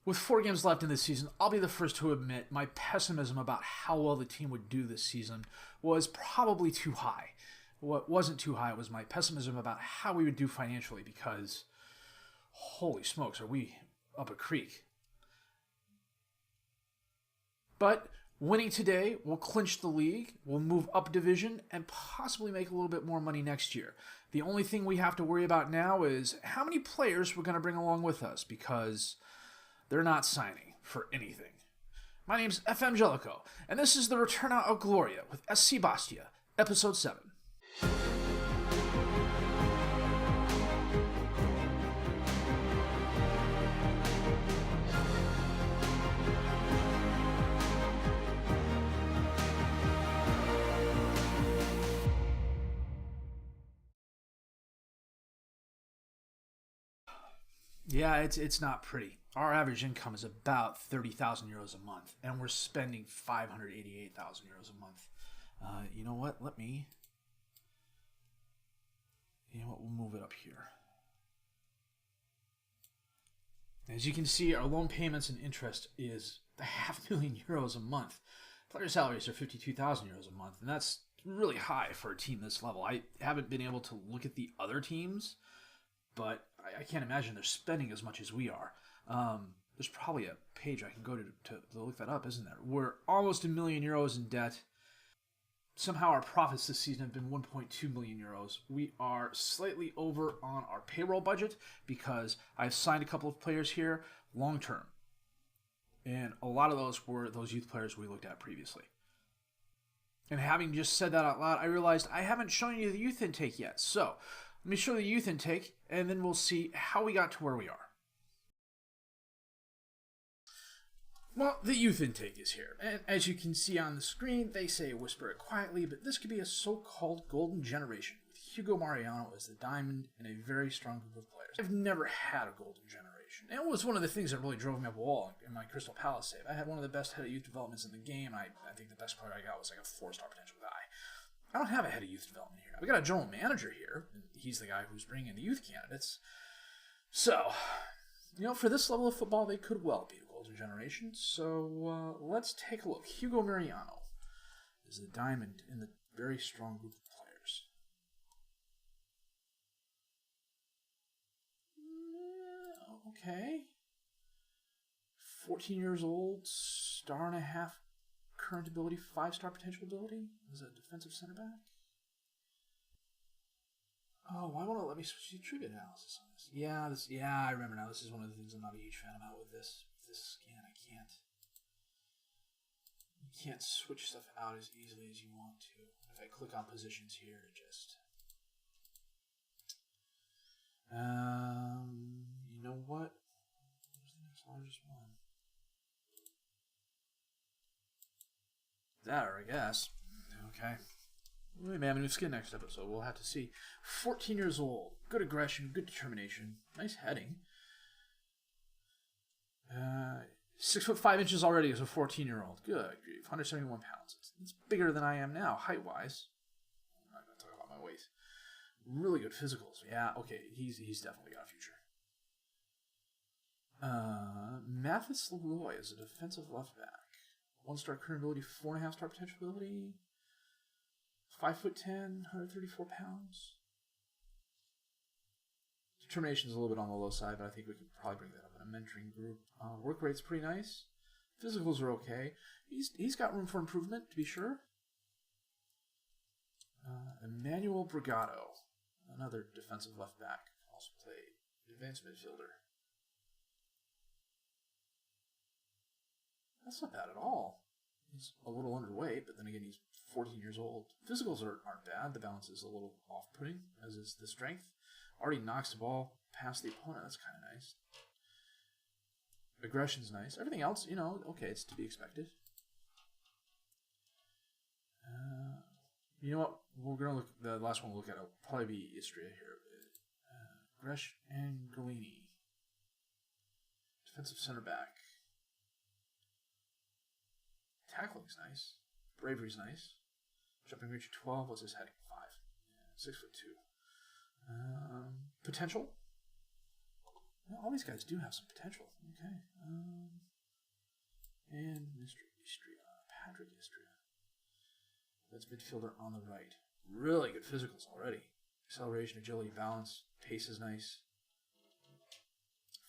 With 4 games left in this season, I'll be the first to admit my pessimism about how well the team would do this season was probably too high. What wasn't too high was my pessimism about how we would do financially because, holy smokes, are we up a creek. But winning today will clinch the league, we'll move up division, and possibly make a little bit more money next year. The only thing we have to worry about now is how many players we're going to bring along with us because they're not signing for anything. My name's FM19, and this is the Return Out of Gloria with SC Bastia, Episode 7. Yeah, it's not pretty. Our average income is about 30,000 euros a month, and we're spending 588,000 euros a month. You know what? We'll move it up here. As you can see, our loan payments and interest is €500,000 a month. Player salaries are 52,000 euros a month, and that's really high for a team this level. I haven't been able to look at the other teams, but I can't imagine they're spending as much as we are. There's probably a page I can go to look that up, isn't there? We're almost €1,000,000 in debt. Somehow our profits this season have been 1.2 million euros. We are slightly over on our payroll budget because I've signed a couple of players here long term. And a lot of those were those youth players we looked at previously. And having just said that out loud, I realized I haven't shown you the youth intake yet. So let me show the youth intake, and then we'll see how we got to where we are. Well, the youth intake is here, and as you can see on the screen, they say whisper it quietly, but this could be a so-called golden generation, with Hugo Mariano as the diamond and a very strong group of players. I've never had a golden generation, and it was one of the things that really drove me up a wall in my Crystal Palace save. I had one of the best head of youth developments in the game, and I think the best player I got was like a 4-star potential guy. I don't have a head of youth development here. I've got a general manager here, and he's the guy who's bringing in the youth candidates. So, for this level of football, they could well be a golden generation. So, let's take a look. Hugo Mariano is the diamond in the very strong group of players. Okay. 14 years old, 1.5 star current ability, 5-star potential ability. Is a defensive center back. Oh, why won't it let me switch to trivia analysis on this? Yeah, I remember now. This is one of the things I'm not a huge fan about with this scan. You can't switch stuff out as easily as you want to. If I click on positions here, it just... you know what? Where's the next largest one? That, I guess. Okay. We may have a new skin next episode. We'll have to see. 14 years old. Good aggression. Good determination. Nice heading. 6'5" already as a 14-year-old. Good grief. 171 pounds. It's bigger than I am now, height-wise. I'm not going to talk about my weight. Really good physicals. Yeah, okay. He's definitely got a future. Mathis Leroy is a defensive left back. 1-star current ability, 4.5-star potential ability. 5'10", 134 pounds. Determination is a little bit on the low side, but I think we can probably bring that up in a mentoring group. Work rate's pretty nice. Physicals are okay. He's got room for improvement, to be sure. Emmanuel Brigado, another defensive left back, also played advanced midfielder. That's not bad at all. He's a little underweight, but then again, he's 14 years old. Physicals aren't bad. The balance is a little off-putting, as is the strength. Already knocks the ball past the opponent. That's kind of nice. Aggression's nice. Everything else, okay, it's to be expected. You know what? We're going to look, the last one we'll look at will probably be Istria here. Gresh and Galini. Defensive center back. Tackling's nice. Bravery's nice. Jumping reach 12. What's his heading? 5. Yeah, 6'2". Potential. Well, all these guys do have some potential. Okay. And Mr. Istria, Patrick Istria. That's midfielder on the right. Really good physicals already. Acceleration, agility, balance, pace is nice.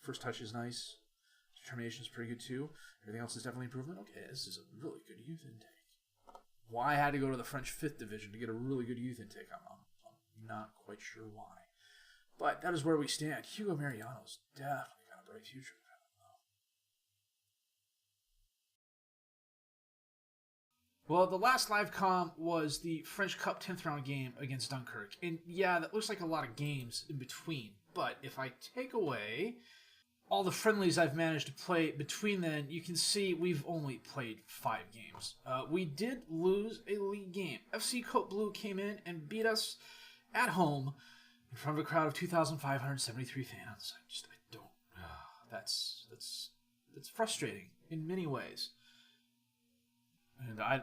First touch is nice. Determination is pretty good too. Everything else is definitely improvement. Okay, this is a really good youth intake. Why I had to go to the French 5th Division to get a really good youth intake, I'm not quite sure why. But that is where we stand. Hugo Mariano's definitely got a bright future. Well, the last live comm was the French Cup 10th round game against Dunkirk. And yeah, that looks like a lot of games in between. But if I take away all the friendlies I've managed to play between then, you can see we've only played 5 games. We did lose a league game. FC Cote Bleu came in and beat us at home in front of a crowd of 2,573 fans. I don't. That's frustrating in many ways. And I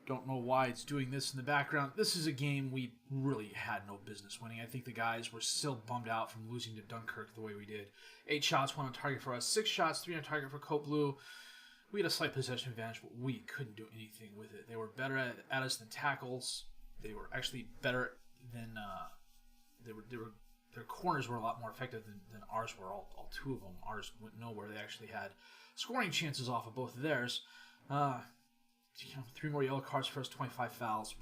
don't know why it's doing this in the background. This is a game we really had no business winning. I think the guys were still bummed out from losing to Dunkirk the way we did. 8 shots, 1 on target for us. 6 shots, 3 on target for Cote Bleu. We had a slight possession advantage, but we couldn't do anything with it. They were better at us than tackles. They were actually better than... Their corners were a lot more effective than ours were. All 2 of them. Ours went nowhere. They actually had scoring chances off of both of theirs. 3 more yellow cards for us, 25 fouls.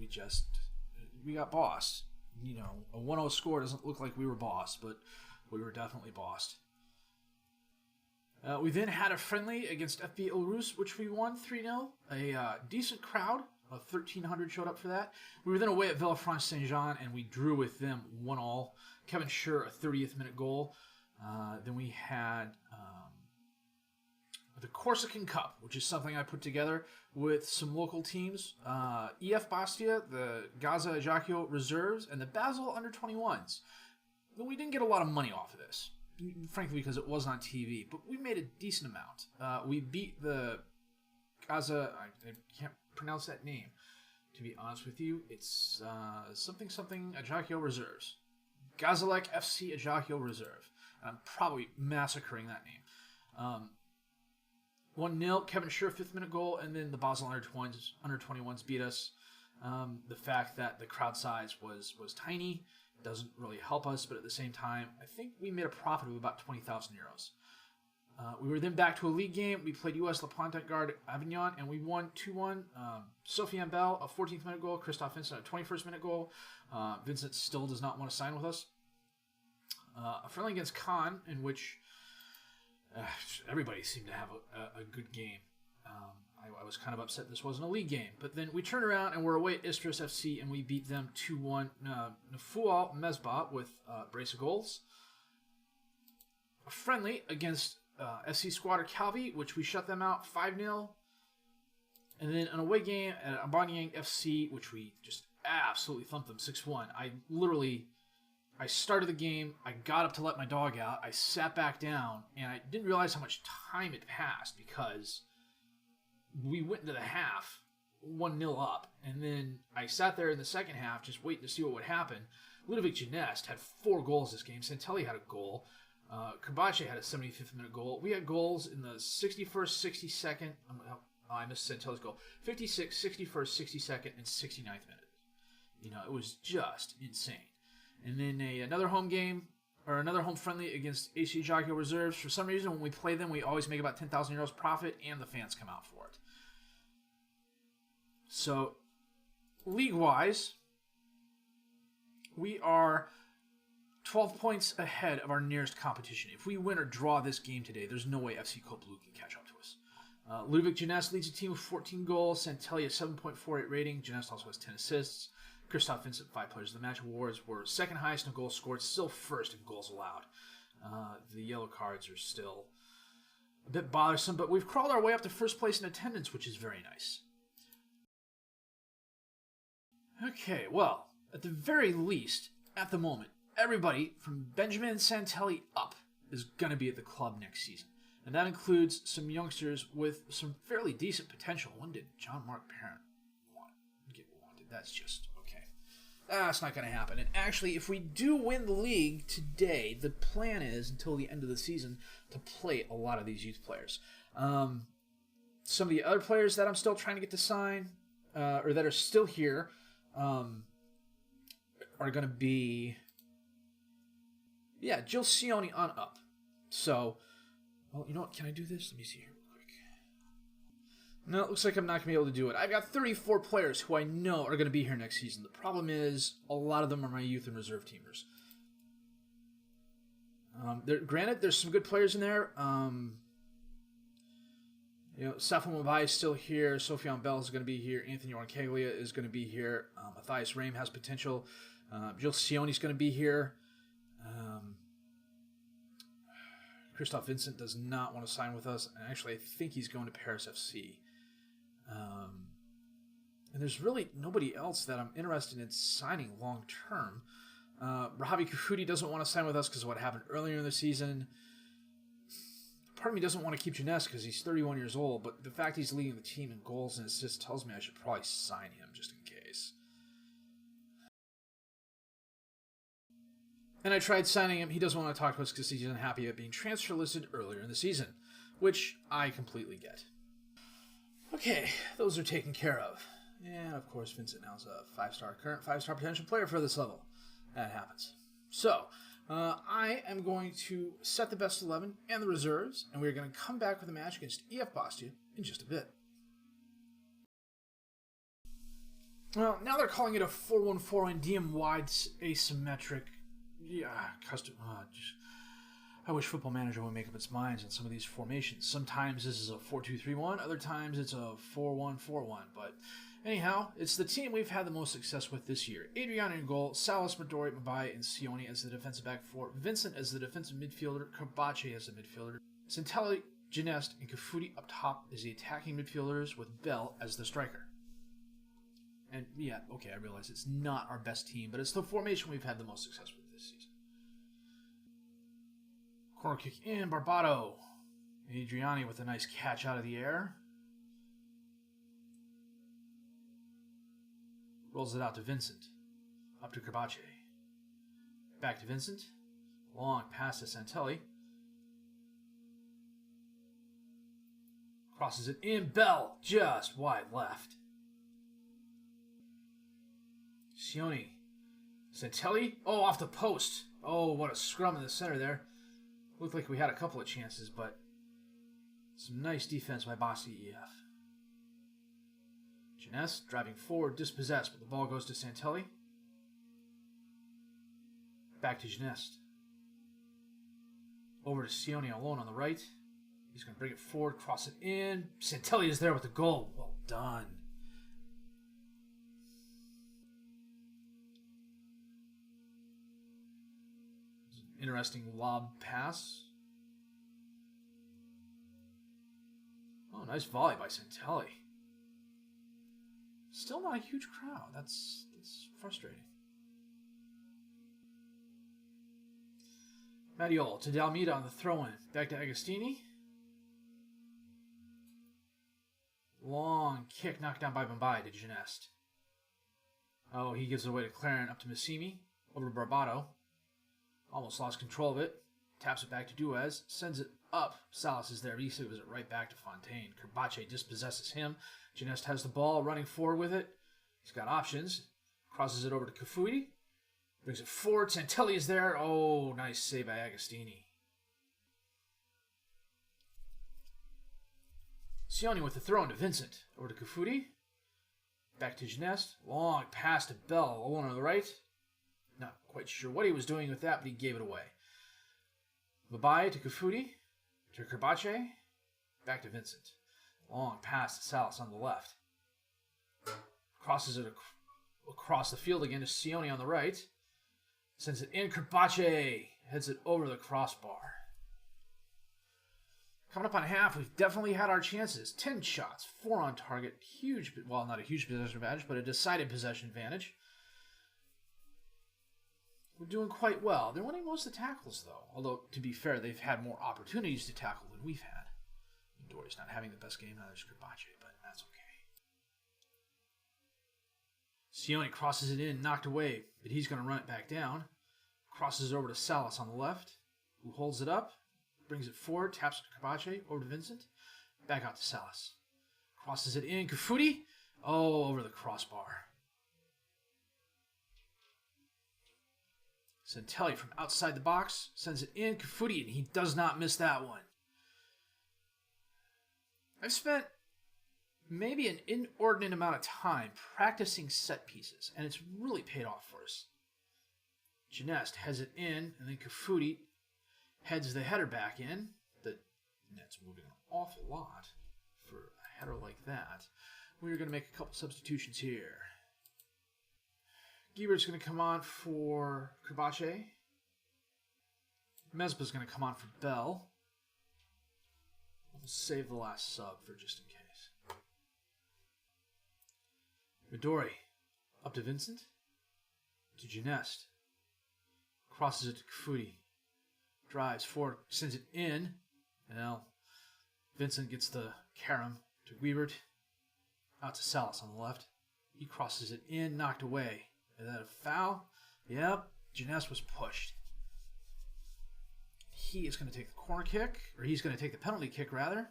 We got bossed. A 1-0 score doesn't look like we were bossed, but we were definitely bossed. We then had a friendly against FB Elrus, which we won 3-0. A decent crowd, 1,300 showed up for that. We were then away at Villefranche Saint-Jean, and we drew with them 1-1. Kevin Schur, a 30th minute goal. Then we had the Corsican Cup, which is something I put together with some local teams. EF Bastia, the Gaza Ajaccio Reserves, and the Basel Under-21s. We didn't get a lot of money off of this, frankly, because it wasn't on TV, but we made a decent amount. We beat the Gaza... I can't pronounce that name, to be honest with you. It's something Ajaccio Reserves. Gazalek FC Ajaccio Reserve. I'm probably massacring that name. 1-0, Kevin Schur, 5th minute goal, and then the Basel Under-21s beat us. The fact that the crowd size was tiny doesn't really help us, but at the same time, I think we made a profit of about 20,000 euros. We were then back to a league game. We played US La Pointe-Garde Avignon, and we won 2-1. Sofiane Bell, a 14th minute goal. Christophe Vincent, a 21st minute goal. Vincent still does not want to sign with us. A friendly against Caen, in which everybody seemed to have a good game. I was kind of upset this wasn't a league game. But then we turned around and we're away at Istris FC, and we beat them 2-1. Nafoual Mesbah with a brace of goals. A friendly against FC Squatter Calvi, which we shut them out 5-0. And then an away game at Abanyang FC, which we just absolutely thumped them 6-1. I started the game, I got up to let my dog out, I sat back down, and I didn't realize how much time had passed because we went into the half 1-0 up, and then I sat there in the second half just waiting to see what would happen. Ludovic Gineste had 4 goals this game. Santelli had a goal. Kabache had a 75th minute goal. We had goals in the 61st, 62nd. I missed Santelli's goal. 56th, 61st, 62nd, and 69th minute. It was just insane. And then another home game, or another home friendly against AC Ajaccio Reserves. For some reason, when we play them, we always make about 10,000 euros profit, and the fans come out for it. So, league-wise, we are 12 points ahead of our nearest competition. If we win or draw this game today, there's no way FC Cote Bleu can catch up to us. Ludovic Gineste leads the team with 14 goals. Santelli, a 7.48 rating. Gineste also has 10 assists. Christophe Vincent, 5 Players of the Match awards, were second highest in goals scored, still first in goals allowed. The yellow cards are still a bit bothersome, but we've crawled our way up to first place in attendance, which is very nice. Okay, well, at the very least, at the moment, everybody from Benjamin Santelli up is going to be at the club next season. And that includes some youngsters with some fairly decent potential. When did John Mark Parent get wanted? That's just okay. That's not going to happen. And actually, if we do win the league today, the plan is, until the end of the season, to play a lot of these youth players. Some of the other players that I'm still trying to get to sign, or that are still here, are going to be, Jill Sione on up. So, well, you know what? Can I do this? Let me see here real quick. No, it looks like I'm not going to be able to do it. I've got 34 players who I know are going to be here next season. The problem is, a lot of them are my youth and reserve teamers. Granted, there's some good players in there. Safo Mabai is still here. Sofiane Bell is going to be here. Anthony Orncaglia is going to be here. Matthias Rehm has potential. Jill Sione is going to be here. Christoph Vincent does not want to sign with us. And actually, I think he's going to Paris FC. And there's really nobody else that I'm interested in signing long term. Rahavi Kufudi doesn't want to sign with us because of what happened earlier in the season. Part of me doesn't want to keep Jeunesse because he's 31 years old, but the fact he's leading the team in goals and assists tells me I should probably sign him just in case. And I tried signing him. He doesn't want to talk to us because he's unhappy at being transfer listed earlier in the season, which I completely get. Okay, those are taken care of. And of course, Vincent now is a current 5-star potential player for this level. That happens. So, I am going to set the best 11 and the reserves, and we're going to come back with a match against EF Bastia in just a bit. Well, now they're calling it a 4-1-4 DM wide asymmetric. Custom. I wish Football Manager would make up its minds on some of these formations. Sometimes this is a 4-2-3-1, other times it's a 4-1-4-1, but anyhow, it's the team we've had the most success with this year. Adriano in goal, Salas, Midori, Mabai, and Sione as the defensive back four, Vincent as the defensive midfielder, Karbache as the midfielder, Santelli, Jeunesse, and Kafudi up top as the attacking midfielders with Bell as the striker. And I realize it's not our best team, but it's the formation we've had the most success with this season. Corner kick in, Barbado. Adriani with a nice catch out of the air. Rolls it out to Vincent. Up to Karbache. Back to Vincent. Long pass to Santelli. Crosses it in. Bell just wide left. Sione. Santelli. Oh, off the post. Oh, what a scrum in the center there. Looked like we had a couple of chances, but some nice defense by Bastia EF. Jeunesse driving forward, dispossessed, but the ball goes to Santelli. Back to Jeunesse. Over to Sione alone on the right. He's going to bring it forward, cross it in. Santelli is there with the goal. Well done. Interesting lob pass. Oh, nice volley by Santelli. Still not a huge crowd. That's frustrating. Mattiol to Dalmida on the throw-in. Back to Agostini. Long kick knocked down by Bombay to Jeunesse. Oh, he gives it away to Claren, up to Massimi. Over to Barbado. Almost lost control of it. Taps it back to Duez. Sends it up. Salas is there. He gives it right back to Fontaine. Karbache dispossesses him. Jeunesse has the ball, running forward with it. He's got options. Crosses it over to Kafudi. Brings it forward. Santelli is there. Oh, nice save by Agostini. Sione with the throw into Vincent. Over to Kafudi. Back to Jeunesse. Long pass to Bell. Alone on the right. Not quite sure what he was doing with that, but he gave it away. Babai to Kafudi. To Karbache. Back to Vincent. Long pass to Salas on the left. Crosses it across the field again to Sione on the right. Sends it in. Karbache heads it over the crossbar. Coming up on half, we've definitely had our chances. 10 shots, 4 on target. Huge, well, not a huge possession advantage, but a decided possession advantage. We're doing quite well. They're winning most of the tackles, though. Although, to be fair, they've had more opportunities to tackle than we've had. Midori's not having the best game, neither is Karbache, but that's okay. Sione crosses it in, knocked away, but he's going to run it back down. Crosses it over to Salas on the left, who holds it up, brings it forward, taps to Kabache, over to Vincent, back out to Salas. Crosses it in, Kufuti, over the crossbar. Santelli from outside the box sends it in, Kufuti, and he does not miss that one. I've spent maybe an inordinate amount of time practicing set pieces, and it's really paid off for us. Gineste heads it in, and then Kufuti heads the header back in. The net's moving an awful lot for a header like that. We're going to make a couple substitutions here. Giebert's going to come on for Kubache. Mesba's going to come on for Bell. We'll save the last sub for just in case. Midori up to Vincent. To Gineste. Crosses it to Kufuti. Drives forward, sends it in. Now, Vincent gets the carom to Guibert. Out to Salas on the left. He crosses it in, knocked away. Is that a foul? Yep. Gineste was pushed. He is going to take the corner kick, or he's going to take the penalty kick, rather.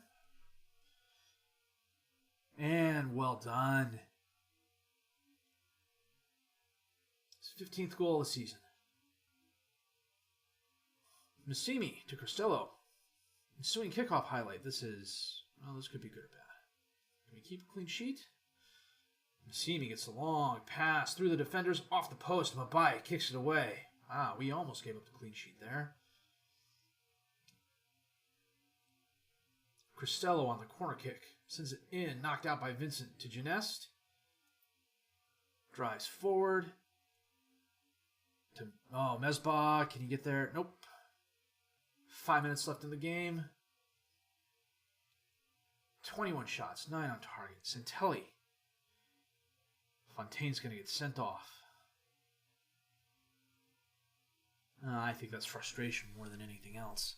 And well done. His 15th goal of the season. Massimi to Costello. Ensuing kickoff highlight. This could be good or bad. Can we keep a clean sheet? Massimi gets a long pass through the defenders, off the post. Mabai kicks it away. We almost gave up the clean sheet there. Costello on the corner kick. Sends it in, knocked out by Vincent to Gineste. Drives forward. Mesbah, can you get there? Nope. 5 minutes left in the game. 21 shots, 9 on target. Santelli. Fontaine's going to get sent off. I think that's frustration more than anything else.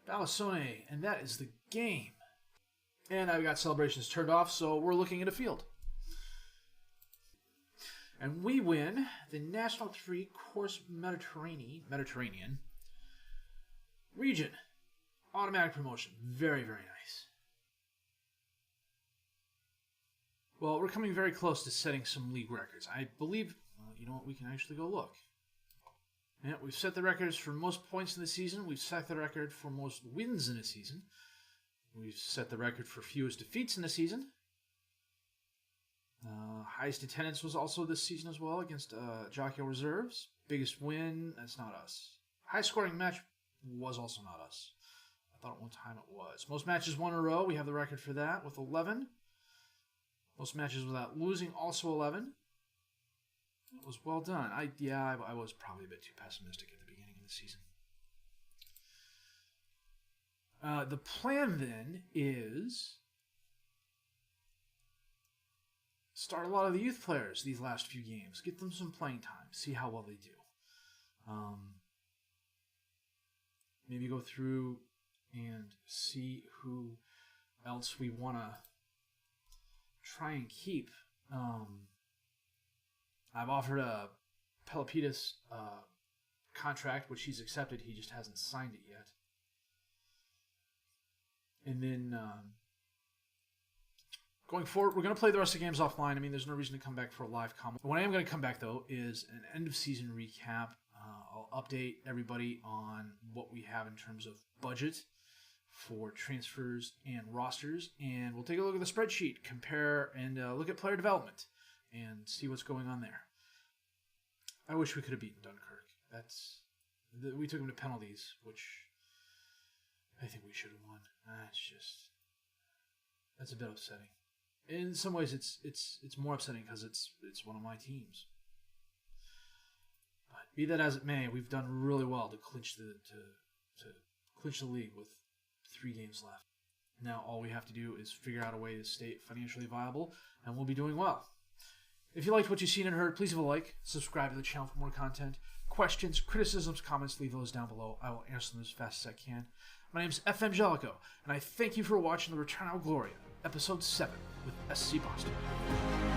Balasone, and that is the game. And I've got celebrations turned off, so we're looking at a field. And we win the National 3 Course Mediterranean region. Automatic promotion. Very, very nice. Well, we're coming very close to setting some league records. I believe, you know what, we can actually go look. Yeah, we've set the records for most points in the season. We've set the record for most wins in a season. We've set the record for fewest defeats in the season. Highest attendance was also this season as well against Jockey Reserves. Biggest win, that's not us. High scoring match was also not us. I thought at one time it was. Most matches won in a row, we have the record for that with 11. Most matches without losing, also 11. It was well done. I was probably a bit too pessimistic at the beginning of the season. The plan then is start a lot of the youth players these last few games. Get them some playing time. See how well they do. Maybe go through and see who else we want to try and keep. I've offered a Pelopidis contract, which he's accepted. He just hasn't signed it yet. And then going forward, we're going to play the rest of the games offline. I mean, there's no reason to come back for a live comment. What I am going to come back, though, is an end-of-season recap. I'll update everybody on what we have in terms of budget for transfers and rosters. And we'll take a look at the spreadsheet, compare, and look at player development and see what's going on there. I wish we could have beaten Dunkirk. We took them to penalties, which I think we should have won. That's a bit upsetting. In some ways, it's more upsetting because it's one of my teams. But be that as it may, we've done really well to clinch the league with 3 games left. Now all we have to do is figure out a way to stay financially viable, and we'll be doing well. If you liked what you've seen and heard, please leave a like, subscribe to the channel for more content. Questions, criticisms, comments, leave those down below. I will answer them as fast as I can. My name is FM19, and I thank you for watching the Return of Gloria. episode 7 with SC Bastia.